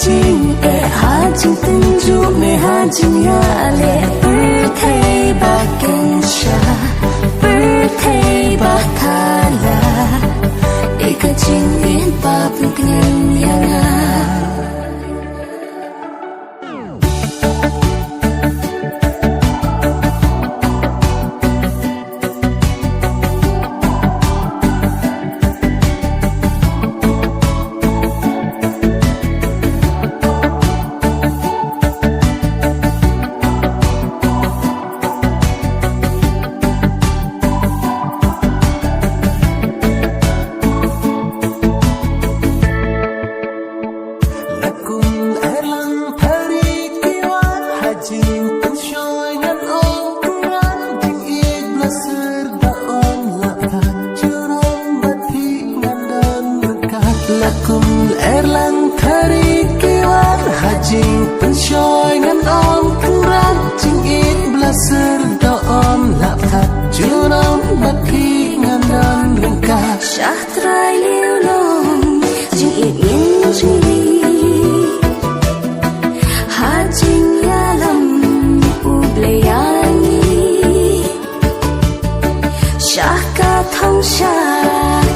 jing e ha jing tin ju me ha jing ya le birthday ba ken sha birthday ba thala e ka jing in pa pin ya na Lakum erlang thari kiwan hajing penshoy ngan om kran jing it blaser do om lapthat junam bakhi ngan dan rengka shah trai liu long jing it yin jing li ha jing ya lam u ble yani shah ka thong sha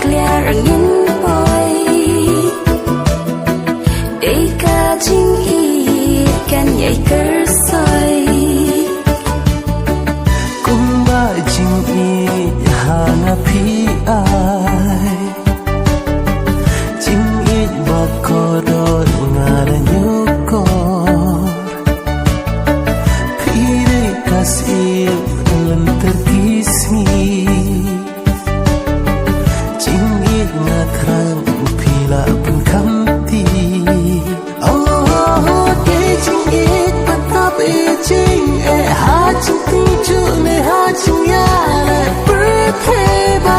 clear yin jing i kan nhảy cơ soi kum ba jing i hana phi ai jing i ba ko do ngara nyu ko phi re kasi lan terkismi jing i na kran pila pun kamti jing e ha jing ti ju ne ha jing ya le birthday ba